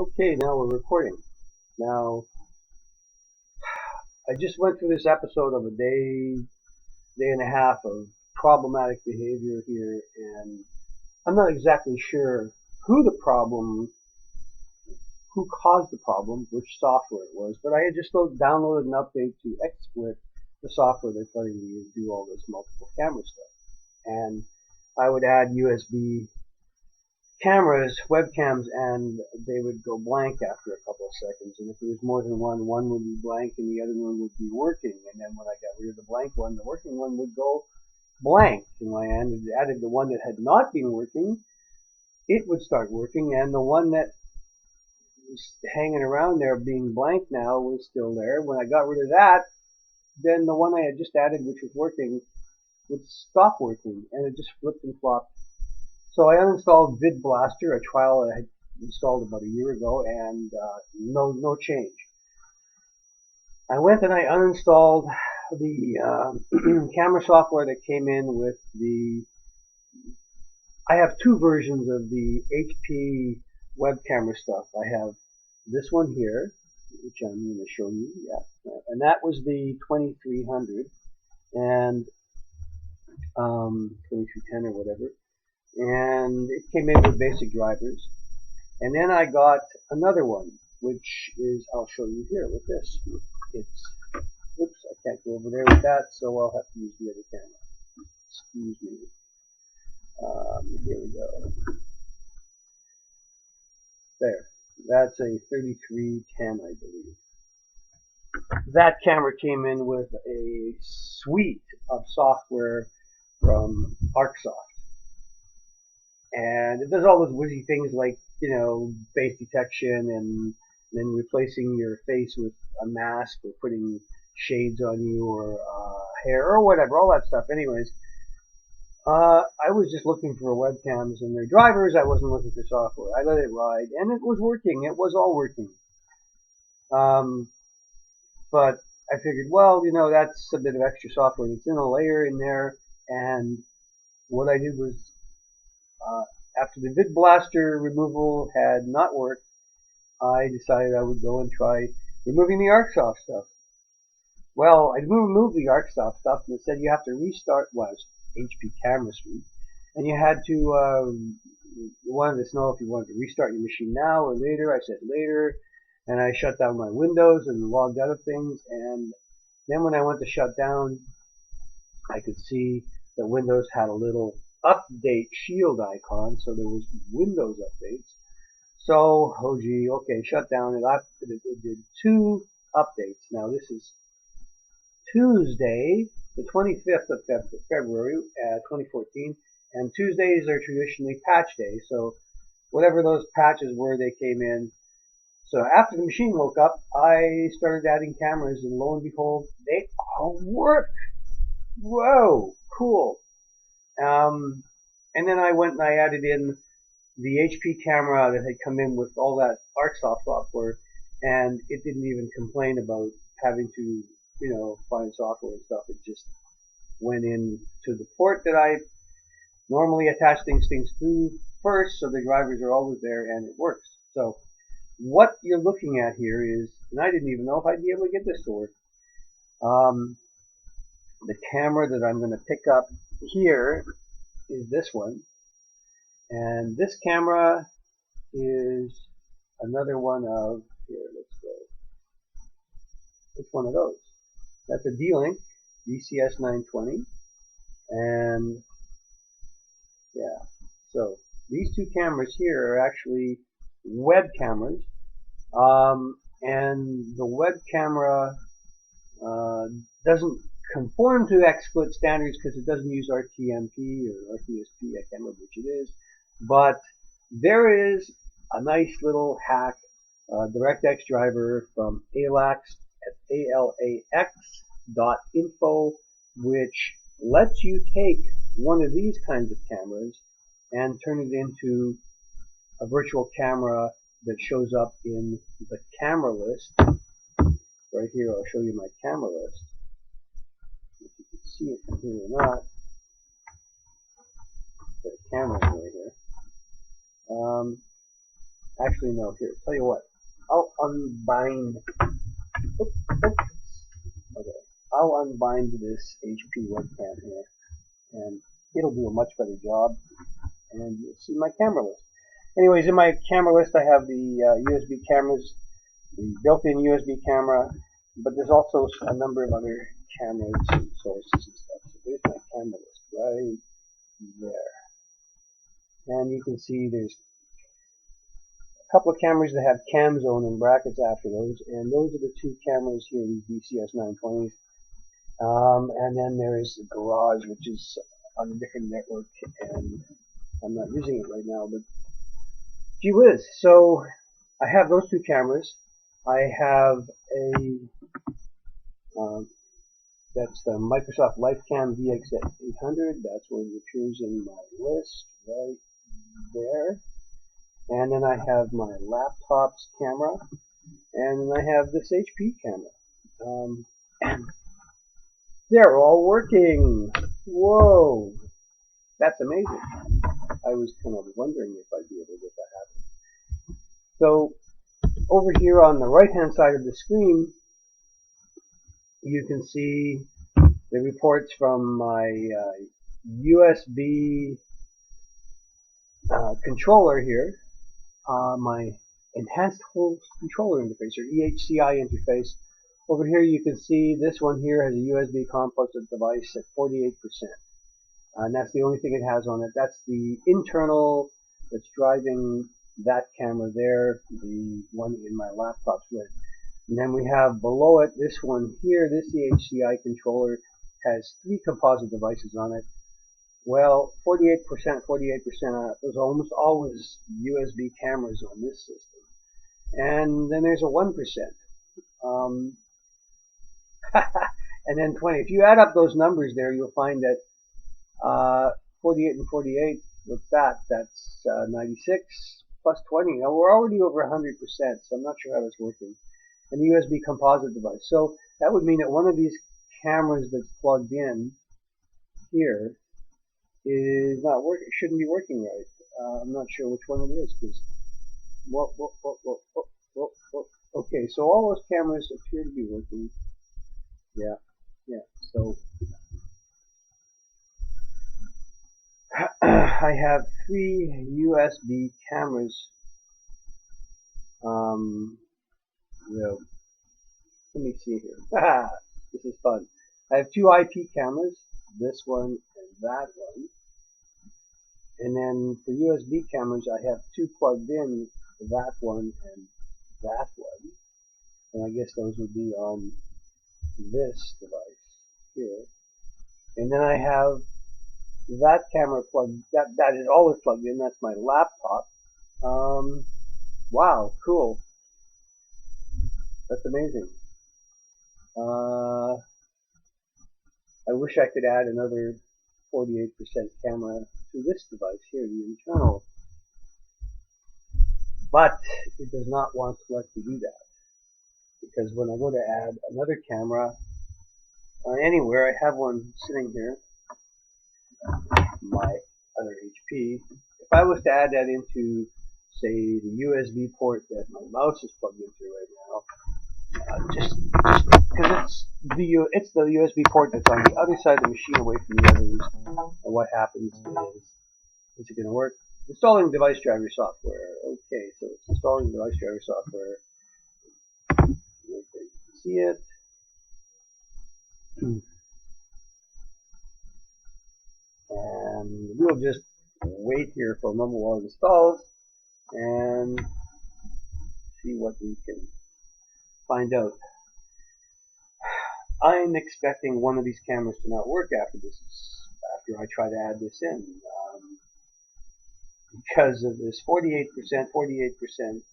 Okay, now we're recording. Now, I just went through this episode of a day and a half of problematic behavior here, and I'm not exactly sure who caused the problem, which software it was, but I had just downloaded an update to XSplit, the software that's letting me do all this multiple camera stuff. And I would add USB cameras, webcams, and they would go blank after a couple of seconds. And if there was more than one would be blank and the other one would be working. And then when I got rid of the blank one, the working one would go blank. And when I added the one that had not been working, it would start working. And the one that was hanging around there being blank now was still there. When I got rid of that, then the one I had just added, which was working, would stop working. And it just flipped and flopped. So I uninstalled VidBlaster, a trial I had installed about a year ago, and no change. I went and I uninstalled the camera software that came in with I have two versions of the HP web camera stuff. I have this one here, which I'm going to show you, and that was the 2300 and 2310 or whatever. And it came in with basic drivers. And then I got another one, which is, I'll show you here with this. Oops, I can't go over there with that, so I'll have to use the other camera. Excuse me. Here we go. There. That's a 3310, I believe. That camera came in with a suite of software from ArcSoft. And it does all those whizzy things like, face detection and then replacing your face with a mask or putting shades on you or hair or whatever, all that stuff. Anyways, I was just looking for webcams and their drivers. I wasn't looking for software. I let it ride, and it was working. It was all working. But I figured, well, that's a bit of extra software that's in a layer in there. And what I did was, after the VidBlaster removal had not worked, I decided I would go and try removing the ArcSoft stuff. Well, I removed the ArcSoft stuff, and it said you have to restart HP Camera Suite, and you had to you wanted to know if you wanted to restart your machine now or later. I said later, and I shut down my Windows and logged out of things. And then when I went to shut down, I could see that Windows had a little update shield icon, so there was Windows updates. So, oh gee, okay, shut down. It did two updates. Now this is Tuesday, the 25th of February, 2014, and Tuesdays are traditionally patch days. So whatever those patches were, they came in. So after the machine woke up, I started adding cameras, and lo and behold, they all work. Whoa, cool. And then I went and I added in the HP camera that had come in with all that ArcSoft software, and it didn't even complain about having to, find software and stuff. It just went in to the port that I normally attach things to first, so the drivers are always there, and it works. So what you're looking at here is, and I didn't even know if I'd be able to get this to work. The camera that I'm going to pick up here is this one, and this camera is another one of, here, let's go, it's one of those. That's a D-Link DCS 920, and yeah, so these two cameras here are actually web cameras, and the web camera doesn't conform to XSplit standards because it doesn't use RTMP or RTSP, I can't remember which it is, but there is a nice little hack, DirectX driver from ALAX at alax.info, which lets you take one of these kinds of cameras and turn it into a virtual camera that shows up in the camera list. Right here, I'll show you my camera list. If you can see it from here or not. Got a camera right here. Actually, no. Here, tell you what. I'll unbind. Oops, oops. Okay, I'll unbind this HP webcam here, and it'll do a much better job. And you'll see my camera list. Anyways, in my camera list, I have the USB cameras, the built-in USB camera, but there's also a number of other cameras and sources and stuff. So there's my camera list right there. And you can see there's a couple of cameras that have cam zone in brackets after those, and those are the two cameras here, these DCS 920s. And then there is the Garage, which is on a different network, and I'm not using it right now, but gee whiz. So I have those two cameras. I have a that's the Microsoft LifeCam VX800. That's what appears in my list right there. And then I have my laptop's camera, and then I have this HP camera. They're all working. Whoa, that's amazing. I was kind of wondering if I'd be able to get that happen. So over here on the right hand side of the screen, you can see the reports from my USB controller here, my enhanced host controller interface, or EHCI interface. Over here you can see this one here has a USB composite device at 48%. And that's the only thing it has on it. That's the internal that's driving that camera there, the one in my laptop's lid. And then we have below it this one here, this EHCI controller has 3 composite devices on it. Well, 48%, there's almost always USB cameras on this system. And then there's a 1%. And then 20. If you add up those numbers there, you'll find that 48 and 48, what's that? That's 96 plus 20. Now we're already over 100%, so I'm not sure how that's working. And the USB composite device. So that would mean that one of these cameras that's plugged in here is not working. Shouldn't be working right. I'm not sure which one it is because. Okay, so all those cameras appear to be working. Yeah. So I have 3 USB cameras. Let me see here. This is fun. I have 2 IP cameras, this one and that one. And then for USB cameras, I have 2 plugged in, that one and that one. And I guess those would be on this device here. And then I have that camera plugged, that is always plugged in, that's my laptop. Wow, cool. That's amazing. I wish I could add another 48% camera to this device here, the internal. But it does not want to let me do that. Because when I go to add another camera anywhere, I have one sitting here, my other HP. If I was to add that into, say, the USB port that my mouse is plugged into right now, just because it's the USB port that's on the other side of the machine away from the others, and what happens is it going to work? Installing device driver software. Okay, so it's installing device driver software. You can see it. And we'll just wait here for a moment while it installs and see what we can find out. I'm expecting one of these cameras to not work after I try to add this in, because of this 48%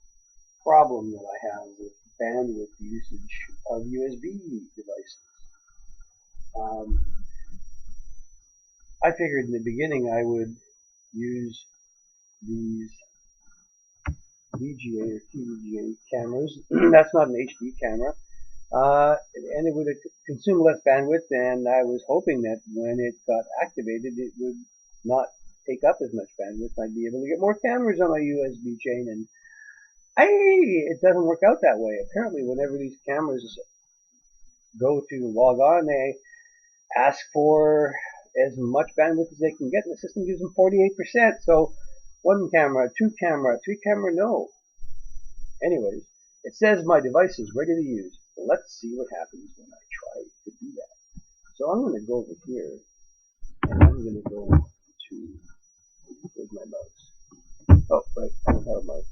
problem that I have with bandwidth usage of USB devices. I figured in the beginning I would use these VGA or TVGA cameras. That's not an HD camera. And it would consume less bandwidth, and I was hoping that when it got activated it would not take up as much bandwidth. I'd be able to get more cameras on my USB chain and it doesn't work out that way. Apparently, whenever these cameras go to log on, they ask for as much bandwidth as they can get, and the system gives them 48%. So one camera, two camera, three camera, no. Anyways, it says my device is ready to use. So let's see what happens when I try to do that. So I'm going to go over here, and I'm going to go to, where's my mouse? Oh, right, I don't have a mouse.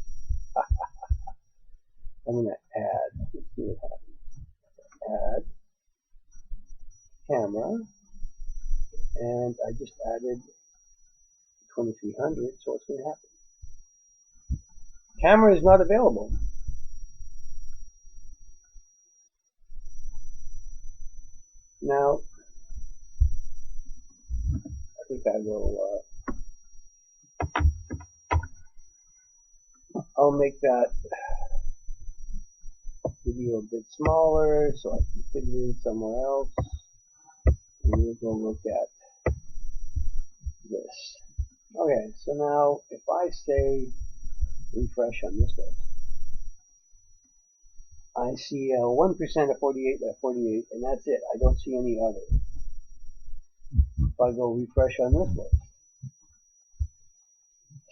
I'm going to add, let's see what happens. Add camera, and I just added 2300, so what's going to happen? Camera is not available. Now, I think I will, I'll make that video a bit smaller so I can fit it in somewhere else. And we'll go look at this. Okay, so now if I say refresh on this list, I see 1% of 48 at 48, and that's it. I don't see any others. If I go refresh on this list,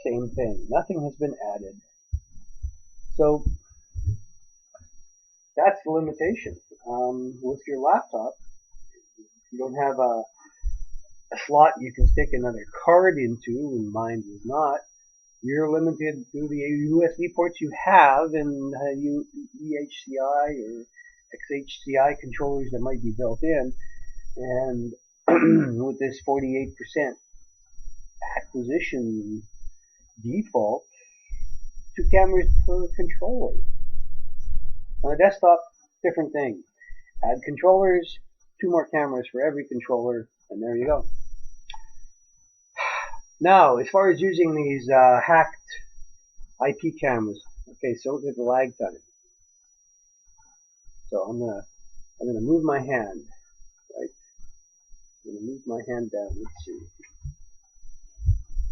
same thing. Nothing has been added. So that's the limitation. With your laptop, if you don't have a slot you can stick another card into, and mine does not, you're limited to the USB ports you have and EHCI or XHCI controllers that might be built in. And with this 48% acquisition default, 2 cameras per controller. On a desktop, different thing. Add controllers, 2 more cameras for every controller, and there you go. Now, as far as using these hacked IP cameras, okay, so look at the lag time. So I'm gonna move my hand, right? I'm gonna move my hand down. Let's see.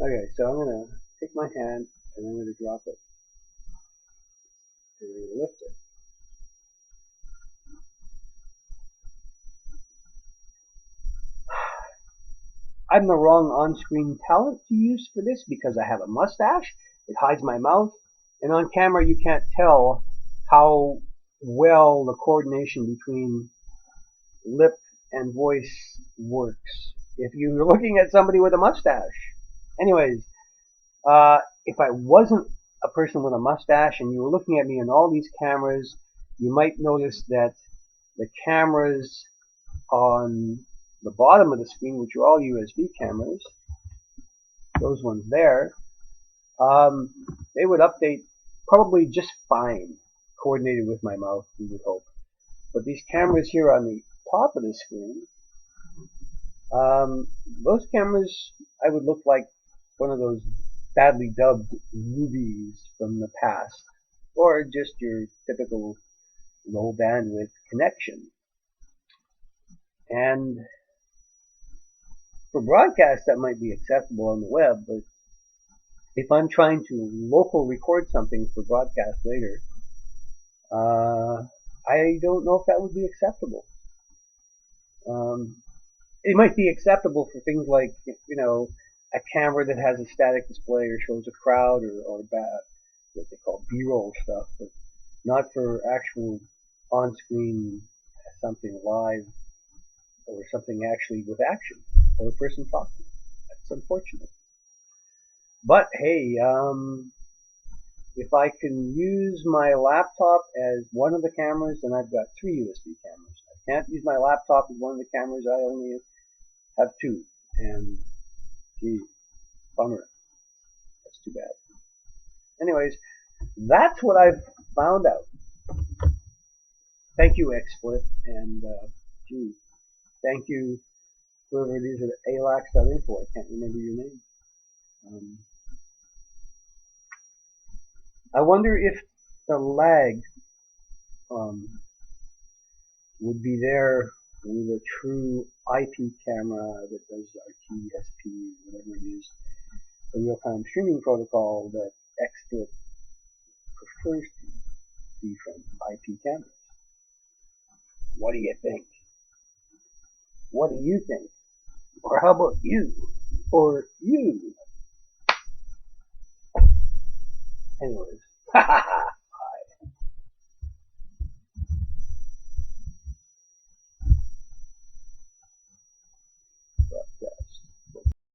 Okay, so I'm gonna take my hand and I'm gonna drop it and lift it. I'm the wrong on-screen talent to use for this because I have a mustache. It hides my mouth, and on camera you can't tell how well the coordination between lip and voice works if you're looking at somebody with a mustache. Anyways, if I wasn't a person with a mustache and you were looking at me in all these cameras, you might notice that the cameras on the bottom of the screen, which are all USB cameras, those ones there, they would update probably just fine, coordinated with my mouth, we would hope. But these cameras here on the top of the screen, those cameras, I would look like one of those badly dubbed movies from the past, or just your typical low bandwidth connection. And for broadcast, that might be acceptable on the web, but if I'm trying to local record something for broadcast later, I don't know if that would be acceptable. It might be acceptable for things like, you know, a camera that has a static display or shows a crowd or what they call B-roll stuff, but not for actual on-screen something live or something actually with action or a person talking. That's unfortunate. But hey, if I can use my laptop as one of the cameras, then I've got 3 USB cameras. I can't use my laptop as one of the cameras. I only have 2. And gee, bummer. That's too bad. Anyways, that's what I've found out. Thank you, XSplit, and gee, thank you whoever it is at alax.info. I can't remember your name. I wonder if the lag would be there with a true IP camera that does RTSP, whatever it is, a real-time streaming protocol that XSplit prefers to see from IP cameras. What do you think? What do you think? Or how about you? Or you? Anyways.